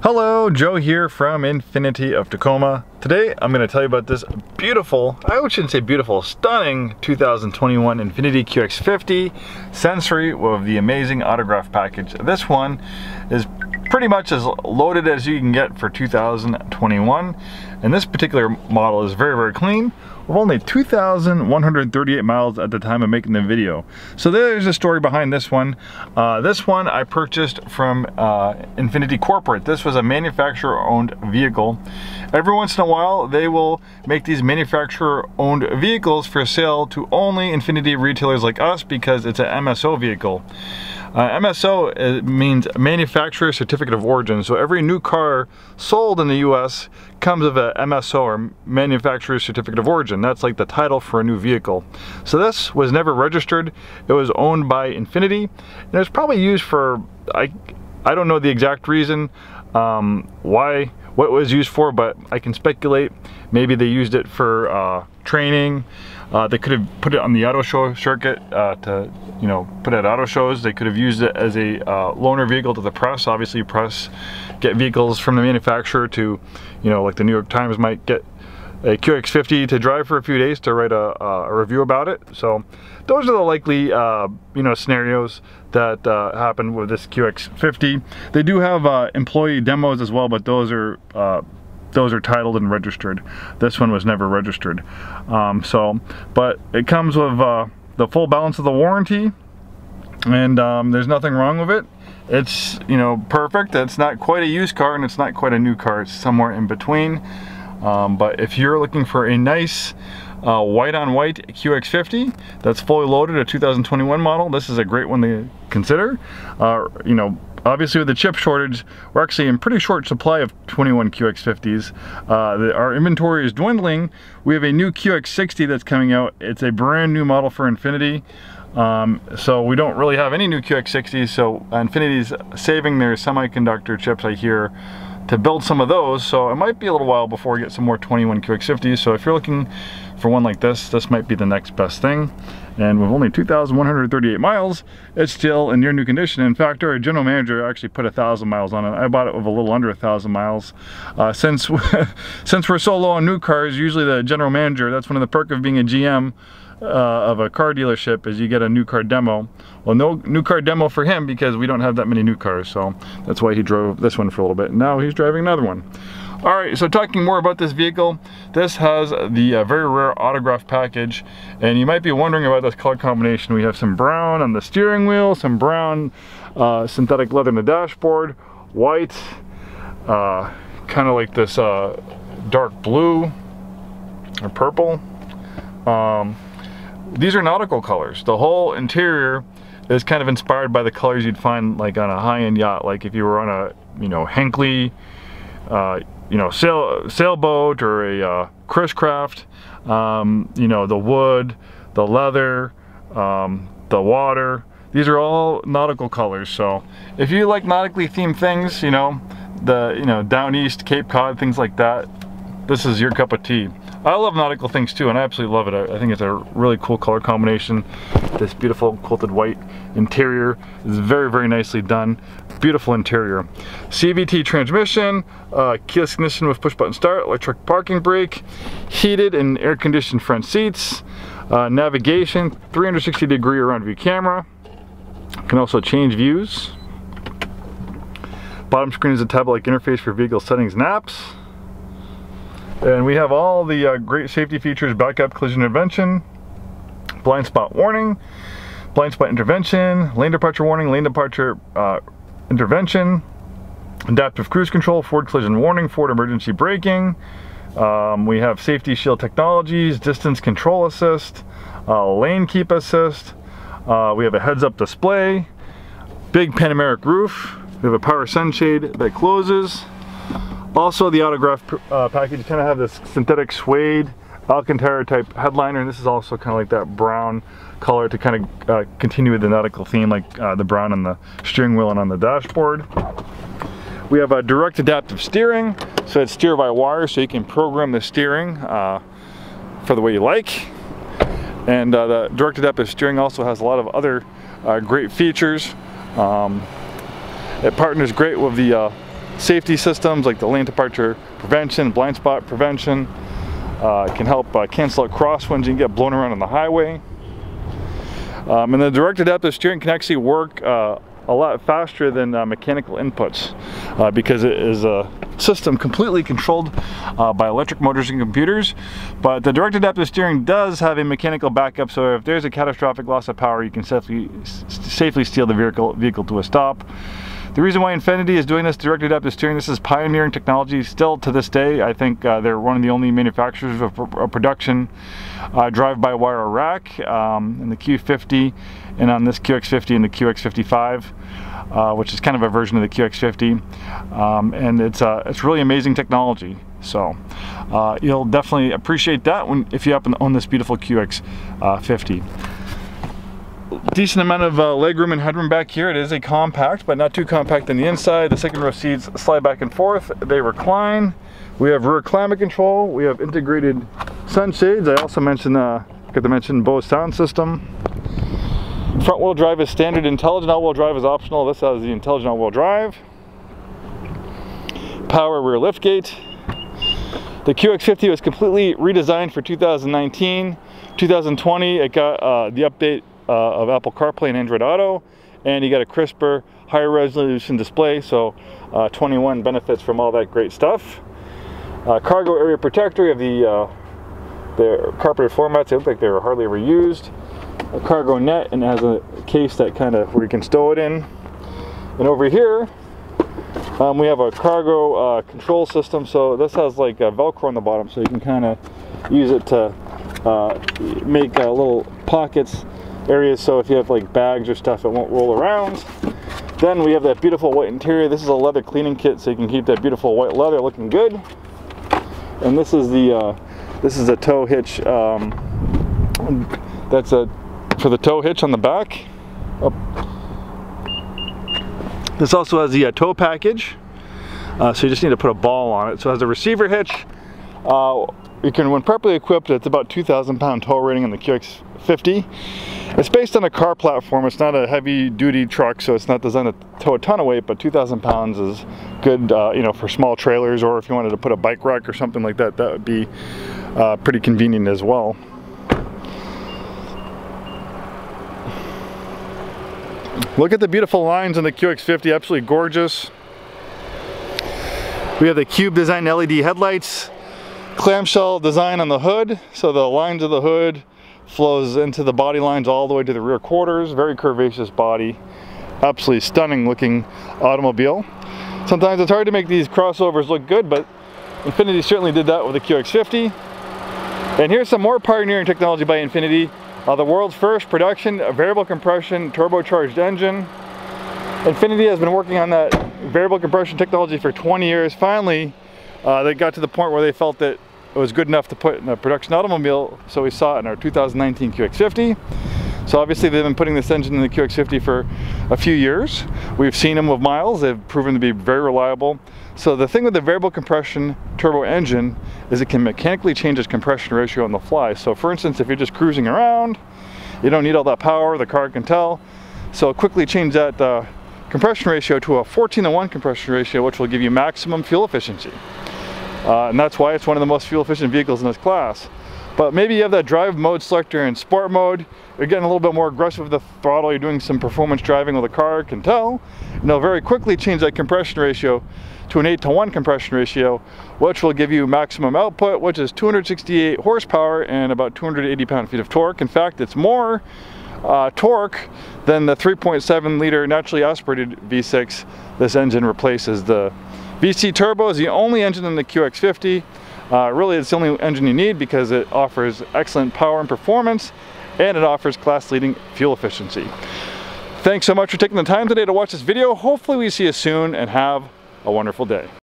Hello, Joe here from Infiniti of Tacoma. Today I'm going to tell you about this beautiful, I shouldn't say beautiful, stunning 2021 Infiniti QX50 sensory with the amazing autograph package. This one is pretty much as loaded as you can get for 2021, and this particular model is very clean with only 2,138 miles at the time of making the video. So there's a story behind this one. This one I purchased from Infiniti Corporate. This was a manufacturer-owned vehicle. Every once in a while they will make these manufacturer-owned vehicles for sale to only Infiniti retailers like us because it's an MSO vehicle. MSO means Manufacturer Certificate of Origin. So every new car sold in the US comes with a MSO, or Manufacturer Certificate of Origin. That's like the title for a new vehicle. So this was never registered. It was owned by Infiniti, and it was probably used for, I don't know the exact reason what it was used for, but I can speculate. Maybe they used it for training. They could have put it on the auto show circuit to, put it at auto shows. They could have used it as a loaner vehicle to the press. Obviously, press get vehicles from the manufacturer to, like the New York Times might get a QX50 to drive for a few days to write a review about it. So those are the likely scenarios that happen with this QX50. They do have employee demos as well, but those are titled and registered. This one was never registered. But it comes with the full balance of the warranty, and there's nothing wrong with it. It's perfect. It's not quite a used car and it's not quite a new car. It's somewhere in between. But if you're looking for a nice white on white QX50 that's fully loaded, a 2021 model, this is a great one to consider. Obviously with the chip shortage, we're actually in pretty short supply of 21 QX50s. Our inventory is dwindling. We have a new QX60 that's coming out. It's a brand new model for Infiniti. So we don't really have any new QX60s, so Infiniti's saving their semiconductor chips, I hear, to build some of those. So it might be a little while before we get some more 21 QX50s. So if you're looking for one like this might be the next best thing. And with only 2,138 miles, it's still in near new condition. In fact, our general manager actually put 1,000 miles on it. I bought it with a little under 1,000 miles. Since we're so low on new cars, usually the general manager, that's one of the perks of being a GM of a car dealership, is you get a new car demo. Well, no new car demo for him because we don't have that many new cars, so that's why he drove this one for a little bit. Now he's driving another one. All right, so talking more about this vehicle, this has the very rare autograph package, and you might be wondering about this color combination. We have some brown on the steering wheel, some brown synthetic leather in the dashboard, white, kind of like this dark blue or purple. These are nautical colors. The whole interior is kind of inspired by the colors you'd find like on a high-end yacht, like if you were on a Hinckley sailboat or a Chris-Craft. The wood, the leather, the water. These are all nautical colors. So if you like nautically themed things, down east, Cape Cod, things like that, this is your cup of tea. I love nautical things too, and I absolutely love it. I think it's a really cool color combination. This beautiful quilted white interior is very nicely done. Beautiful interior. CVT transmission, keyless ignition with push button start, electric parking brake, heated and air conditioned front seats, navigation, 360-degree around view camera. Can also change views. Bottom screen is a tablet-like interface for vehicle settings and apps. And we have all the great safety features: backup collision intervention, blind spot warning, blind spot intervention, lane departure warning, lane departure intervention, adaptive cruise control, forward collision warning, forward emergency braking. We have safety shield technologies, distance control assist, lane keep assist. We have a heads-up display, big panoramic roof. We have a power sunshade that closes. Also, the autograph package kind of have this synthetic suede Alcantara type headliner, and this is also kind of like that brown color to kind of continue with the nautical theme, like the brown on the steering wheel and on the dashboard. We have a direct adaptive steering, so it's steer by wire, so you can program the steering for the way you like. And the direct adaptive steering also has a lot of other great features. It partners great with the safety systems like the lane departure prevention, blind spot prevention. It can help cancel out crosswinds and get blown around on the highway. And the direct adaptive steering can actually work a lot faster than mechanical inputs because it is a system completely controlled by electric motors and computers. But the direct adaptive steering does have a mechanical backup, so if there's a catastrophic loss of power, you can safely steer the vehicle to a stop. The reason why Infiniti is doing this direct adaptive steering, this is pioneering technology still to this day. I think they're one of the only manufacturers of production drive-by-wire rack in the Q50 and on this QX50 and the QX55, which is kind of a version of the QX50, and it's really amazing technology. So you'll definitely appreciate that if you happen to own this beautiful QX50. Decent amount of legroom and headroom back here. It is a compact, but not too compact on the inside. The second row seats slide back and forth. They recline. We have rear climate control. We have integrated sunshades. I also mentioned, forgot to mention Bose sound system. Front wheel drive is standard. Intelligent all-wheel drive is optional. This has the intelligent all-wheel drive. Power rear liftgate. The QX50 was completely redesigned for 2019. 2020, it got the update of AppleCarPlay and Andriod Auto, and you got a crisper, higher resolution display, so 21 benefits from all that great stuff. Cargo area protector, you have the carpeted formats. They look like they were hardly ever used. A cargo net, and it has a case that kind of where you can stow it in. And over here, we have a cargo control system. So this has like Velcro on the bottom, so you can kind of use it to make little pockets areas, so if you have like bags or stuff, it won't roll around. Then we have that beautiful white interior. This is a leather cleaning kit, so you can keep that beautiful white leather looking good. And this is a tow hitch. That's for the tow hitch on the back. Oh. This also has the tow package, so you just need to put a ball on it. So it has a receiver hitch. You can, when properly equipped, it's about 2,000 pound tow rating on the QX50. It's based on a car platform. It's not a heavy duty truck, so it's not designed to tow a ton of weight, but 2,000 pounds is good, you know, for small trailers, or if you wanted to put a bike rack or something like that, that would be pretty convenient as well. Look at the beautiful lines on the QX50, absolutely gorgeous. We have the cube design LED headlights, clamshell design on the hood, so the lines of the hood flows into the body lines all the way to the rear quarters. Very curvaceous body, absolutely stunning looking automobile. Sometimes it's hard to make these crossovers look good, but Infiniti certainly did that with the QX50. And here's some more pioneering technology by Infiniti. The world's first production variable compression turbocharged engine. Infiniti has been working on that variable compression technology for 20 years. Finally, they got to the point where they felt that it was good enough to put in a production automobile, so we saw it in our 2019 QX50. So obviously they've been putting this engine in the QX50 for a few years. We've seen them with miles. They've proven to be very reliable. So the thing with the variable compression turbo engine is it can mechanically change its compression ratio on the fly. So for instance, if you're just cruising around, you don't need all that power, the car can tell. So quickly change that compression ratio to a 14:1 compression ratio, which will give you maximum fuel efficiency. And that's why it's one of the most fuel efficient vehicles in this class. But maybe you have that drive mode selector in sport mode, you're getting a little bit more aggressive with the throttle, you're doing some performance driving with the car, can tell. And they'll very quickly change that compression ratio to an 8:1 compression ratio, which will give you maximum output, which is 268 horsepower and about 280 pound-feet of torque. In fact, it's more torque than the 3.7 liter naturally aspirated V6 this engine replaces. The VC Turbo is the only engine in the QX50. Really, it's the only engine you need because it offers excellent power and performance, and it offers class-leading fuel efficiency. Thanks so much for taking the time today to watch this video. Hopefully we see you soon, and have a wonderful day.